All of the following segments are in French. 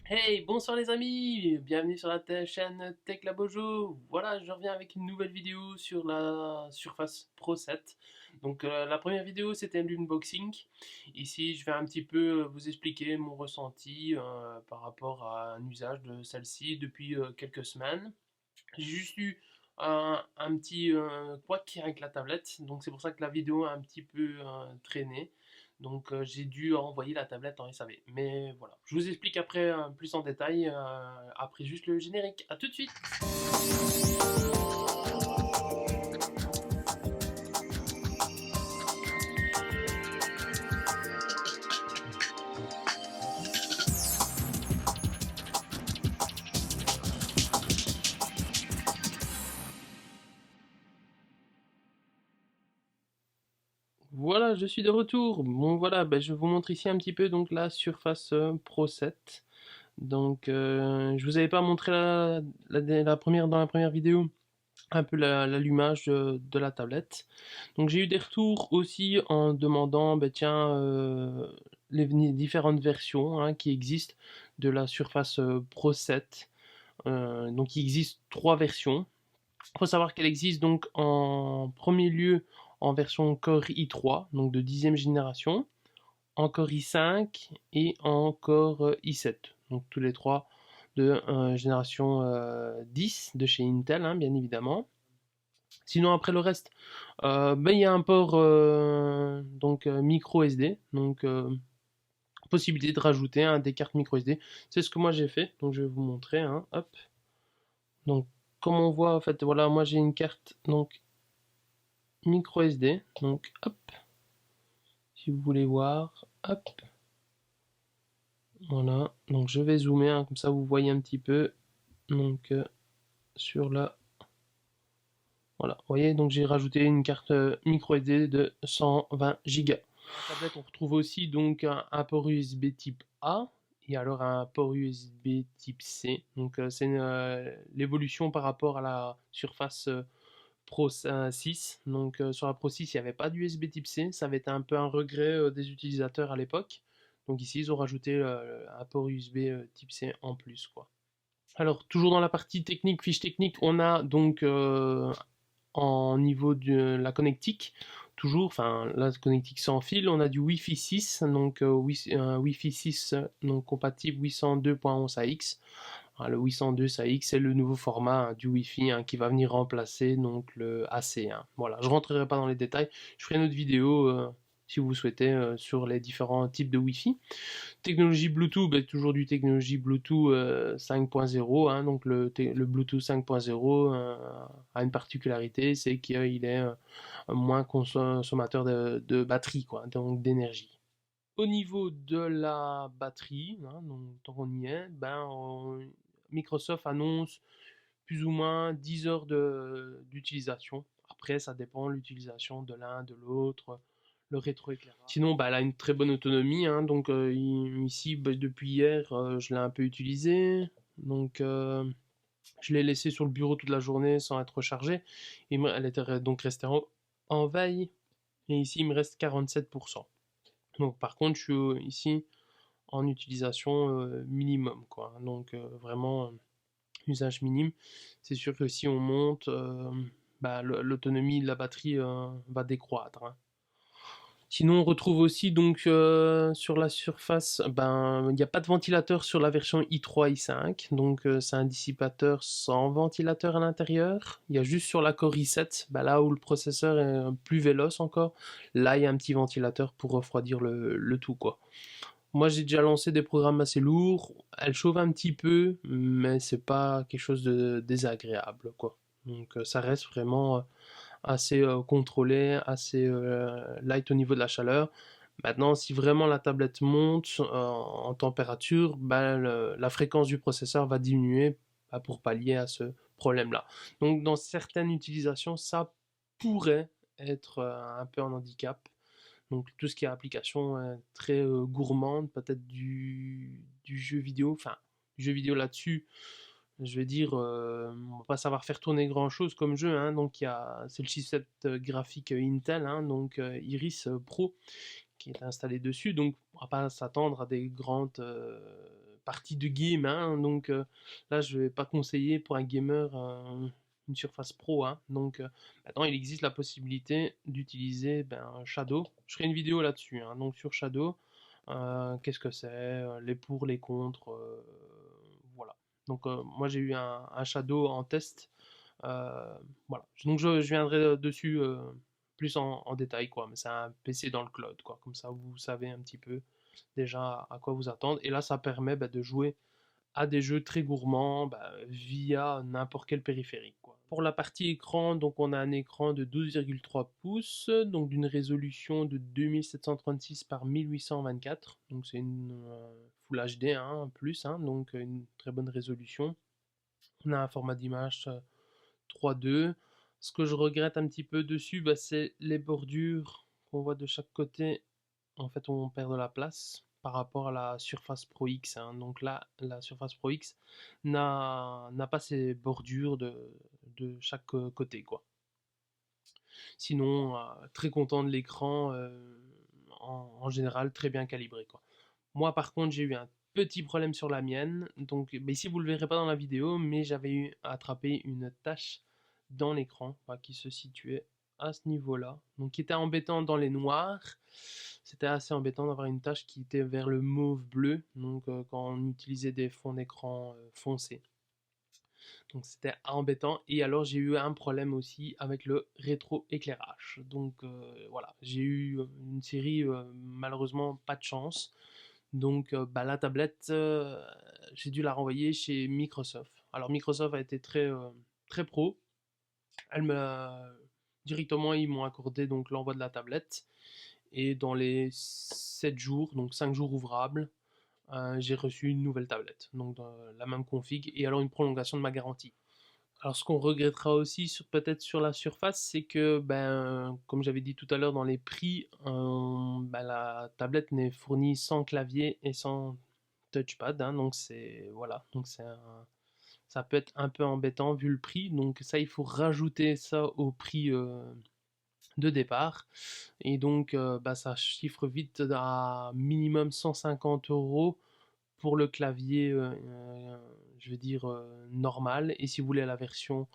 Hey, bonsoir les amis, bienvenue sur la chaîne Tech Labojo. Voilà, je reviens avec une nouvelle vidéo sur la Surface Pro 7. Donc la première vidéo c'était l'unboxing. Ici je vais un petit peu vous expliquer mon ressenti par rapport à un usage de celle-ci depuis quelques semaines. J'ai juste eu un petit couac avec la tablette, donc c'est pour ça que la vidéo a un petit peu traîné. Donc j'ai dû envoyer la tablette en SAV. Mais voilà, je vous explique après plus en détail, après juste le générique. A tout de suite. Voilà, je suis de retour. Bon voilà, ben, je vous montre ici un petit peu donc la Surface Pro 7. Donc je vous avais pas montré dans la première vidéo un peu l'allumage de la tablette. Donc j'ai eu des retours aussi en demandant, ben tiens, les différentes versions qui existent de la Surface Pro 7. Donc il existe trois versions. Il faut savoir qu'elle existe donc en premier lieu en version Core i3, donc de 10e génération, en Core i5 et en Core i7. Donc tous les trois de génération 10 de chez Intel, bien évidemment. Sinon après le reste, ben, il y a un port donc micro SD, donc possibilité de rajouter des cartes micro SD. C'est ce que moi j'ai fait, donc je vais vous montrer. Hop. Donc comme on voit en fait, voilà, moi j'ai une carte donc micro SD, donc hop, si vous voulez voir, hop, voilà. Donc je vais zoomer, comme ça vous voyez un petit peu. Donc sur la, voilà, vous voyez, donc j'ai rajouté une carte micro SD de 120 Go. La tablette, on retrouve aussi donc un port USB type A et alors un port USB type C. Donc c'est l'évolution par rapport à la Surface Pro 6. Donc sur la Pro 6, il n'y avait pas d'USB type C. Ça avait été un peu un regret des utilisateurs à l'époque. Donc ici, ils ont rajouté un port USB type C en plus, quoi. Alors, toujours dans la partie technique, fiche technique, on a donc en niveau de la connectique, toujours, enfin la connectique sans fil, on a du Wi-Fi 6, donc Wi-Fi 6 donc compatible 802.11 AX. Le 802 AX c'est le nouveau format du Wi-Fi qui va venir remplacer donc le AC. Voilà, je rentrerai pas dans les détails, je ferai une autre vidéo si vous souhaitez sur les différents types de Wi-Fi. Technologie Bluetooth, ben, toujours du technologie Bluetooth 5.0. Donc le Bluetooth 5.0 a une particularité, c'est qu'il est moins consommateur de batterie, quoi, donc d'énergie. Au niveau de la batterie, donc, tant qu'on y est, Microsoft annonce plus ou moins 10 heures d'utilisation. Après, ça dépend de l'utilisation de l'un, de l'autre, le rétroéclairage. Sinon, elle a une très bonne autonomie. Donc ici, depuis hier, je l'ai un peu utilisé. Donc je l'ai laissé sur le bureau toute la journée sans être rechargée. Elle était donc restée en veille. Et ici, il me reste 47%. Donc par contre, je suis ici en utilisation minimum, quoi. Donc vraiment usage minime. C'est sûr que si on monte, l'autonomie de la batterie va décroître. Sinon, on retrouve aussi donc sur la surface, il n'y a pas de ventilateur sur la version i3, i5, donc c'est un dissipateur sans ventilateur à l'intérieur. Il y a juste sur la Core i7, là où le processeur est plus véloce encore, là il y a un petit ventilateur pour refroidir le tout, quoi. Moi, j'ai déjà lancé des programmes assez lourds. Elle chauffe un petit peu, mais c'est pas quelque chose de désagréable, quoi. Donc, ça reste vraiment assez contrôlé, assez light au niveau de la chaleur. Maintenant, si vraiment la tablette monte en température, la fréquence du processeur va diminuer pour pallier à ce problème-là. Donc, dans certaines utilisations, ça pourrait être un peu un handicap. Donc tout ce qui est application très gourmande, peut-être du jeu vidéo, enfin du jeu vidéo là-dessus, je vais dire, on va pas savoir faire tourner grand-chose comme jeu. Donc c'est le chipset graphique Intel, donc Iris Pro qui est installé dessus, donc on va pas s'attendre à des grandes partie de game, hein, donc là je vais pas conseiller pour un gamer une Surface Pro, hein, donc maintenant il existe la possibilité d'utiliser Shadow. Je ferai une vidéo là-dessus, hein, donc sur Shadow, qu'est-ce que c'est, les pour, les contre, voilà. Donc moi j'ai eu un Shadow en test, voilà. Donc je viendrai dessus plus en détail, quoi, mais c'est un PC dans le cloud, quoi, comme ça vous savez un petit peu déjà à quoi vous attendre. Et là, ça permet de jouer à des jeux très gourmands via n'importe quel périphérique, quoi. Pour la partie écran, donc on a un écran de 12,3 pouces, donc d'une résolution de 2736 par 1824. Donc c'est une Full HD, hein, plus, hein, donc une très bonne résolution. On a un format d'image 3.2. Ce que je regrette un petit peu dessus, c'est les bordures qu'on voit de chaque côté. En fait, on perd de la place par rapport à la Surface Pro X, hein. Donc là, la Surface Pro X n'a pas ces bordures de chaque côté, quoi. Sinon, très content de l'écran, en général, très bien calibré, quoi. Moi, par contre, j'ai eu un petit problème sur la mienne. Donc, mais ici, vous le verrez pas dans la vidéo, mais j'avais eu attrapé une tache dans l'écran, qui se situait à ce niveau-là. Donc, qui était embêtant dans les noirs. C'était assez embêtant d'avoir une tache qui était vers le mauve bleu. Donc, quand on utilisait des fonds d'écran foncés. Donc c'était embêtant. Et alors j'ai eu un problème aussi avec le rétroéclairage. Donc voilà, j'ai eu une série, malheureusement pas de chance. Donc la tablette, j'ai dû la renvoyer chez Microsoft. Alors Microsoft a été très pro. Elle me directement ils m'ont accordé donc l'envoi de la tablette et dans les 7 jours, donc 5 jours ouvrables, j'ai reçu une nouvelle tablette, donc la même config et alors une prolongation de ma garantie. Alors, ce qu'on regrettera aussi, peut-être sur la surface, c'est que, comme j'avais dit tout à l'heure dans les prix, la tablette n'est fournie sans clavier et sans touchpad, hein, donc c'est voilà, donc ça peut être un peu embêtant vu le prix. Donc ça, il faut rajouter ça au prix de départ, et donc ça chiffre vite à minimum 150 € pour le clavier, je vais dire normal. Et si vous voulez la version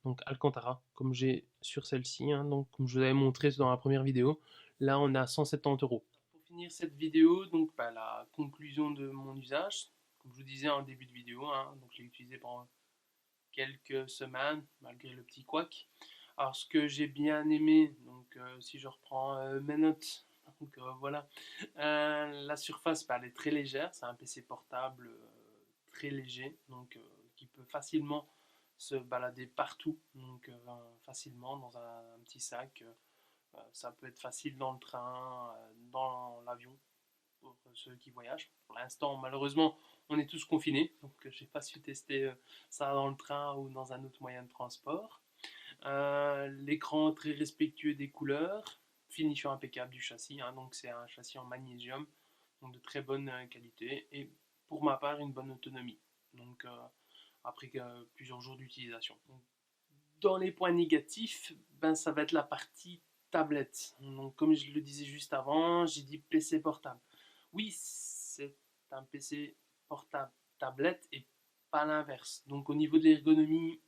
donc Alcantara, comme j'ai sur celle-ci, hein, donc comme je vous avais montré dans la première vidéo, là on a 170 €. Pour finir cette vidéo, donc la conclusion de mon usage, comme je vous disais en début de vidéo, hein, donc je l'ai utilisé pendant quelques semaines malgré le petit couac. Alors ce que j'ai bien aimé, donc si je reprends mes notes, donc voilà, la surface elle est très légère, c'est un PC portable très léger, donc qui peut facilement se balader partout, donc facilement dans un petit sac. Ça peut être facile dans le train, dans l'avion, pour ceux qui voyagent. Pour l'instant, malheureusement, on est tous confinés, donc j'ai pas su tester ça dans le train ou dans un autre moyen de transport. L'écran très respectueux des couleurs, finition impeccable du châssis, hein, donc c'est un châssis en magnésium, donc de très bonne qualité et pour ma part une bonne autonomie. Donc après plusieurs jours d'utilisation. Dans les points négatifs, ça va être la partie tablette. Donc comme je le disais juste avant, j'ai dit PC portable. Oui, c'est un PC portable tablette et pas l'inverse. Donc au niveau de l'ergonomie,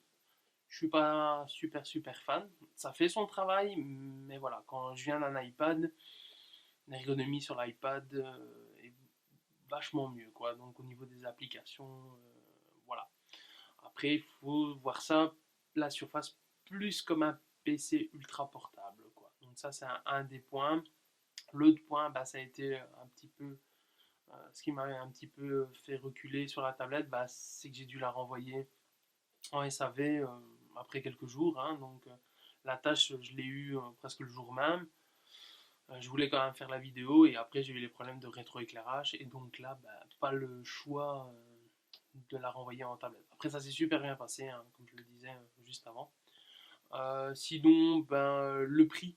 je suis pas super fan. Ça fait son travail, mais voilà, quand je viens d'un iPad, l'ergonomie sur l'iPad est vachement mieux, quoi. Donc au niveau des applications, voilà. Après, il faut voir ça, la surface, plus comme un PC ultra portable, quoi. Donc ça, c'est un des points. L'autre point, ça a été un petit peu ce qui m'a un petit peu fait reculer sur la tablette, c'est que j'ai dû la renvoyer en SAV après quelques jours, hein. Donc la tâche, je l'ai eue presque le jour même. Je voulais quand même faire la vidéo et après j'ai eu les problèmes de rétroéclairage et donc là, pas le choix de la renvoyer en tablette. Après ça s'est super bien passé, hein, comme je le disais juste avant. Sinon, le prix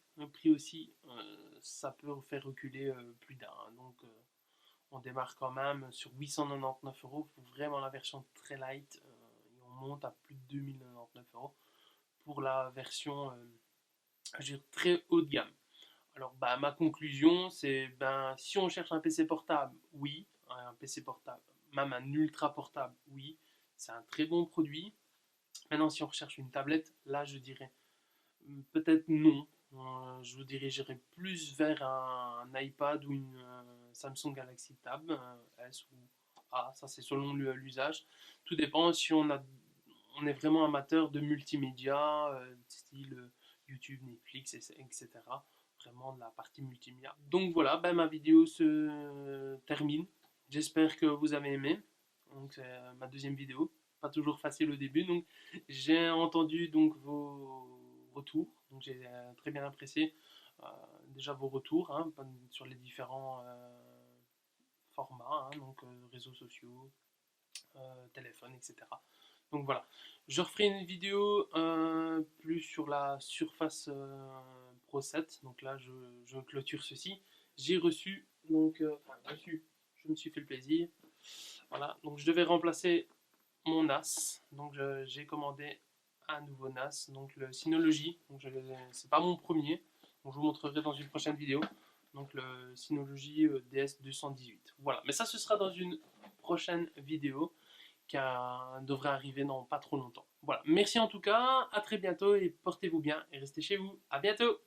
aussi, ça peut faire reculer plus d'un, hein. Donc on démarre quand même sur 899 €, pour vraiment la version très light, et on monte à plus de 2099 € pour la version je veux dire, très haut de gamme. Alors ma conclusion c'est si on cherche un PC portable, oui, un PC portable même un ultra portable, oui, c'est un très bon produit. Maintenant, si on recherche une tablette, là, je dirais peut-être non. Je vous dirigerai plus vers un iPad ou une Samsung Galaxy Tab S ou A, ça c'est selon l'usage. Tout dépend si on est vraiment amateur de multimédia, style YouTube, Netflix, etc. Vraiment de la partie multimédia. Donc voilà, ben, ma vidéo se termine. J'espère que vous avez aimé. Donc c'est ma deuxième vidéo. Pas toujours facile au début. Donc j'ai entendu donc vos retours. Donc j'ai très bien apprécié déjà vos retours hein, sur les différents formats, hein, donc réseaux sociaux, téléphone, etc. Donc voilà, je referai une vidéo plus sur la Surface Pro 7. Donc là, je clôture ceci. J'ai reçu, donc, enfin, reçu, je me suis fait le plaisir. Voilà, donc je devais remplacer mon NAS. Donc j'ai commandé un nouveau NAS, donc le Synology. Donc c'est pas mon premier. Donc je vous montrerai dans une prochaine vidéo. Donc le Synology DS218. Voilà, mais ça ce sera dans une prochaine vidéo qui devrait arriver dans pas trop longtemps. Voilà, merci en tout cas, à très bientôt et portez-vous bien et restez chez vous. À bientôt.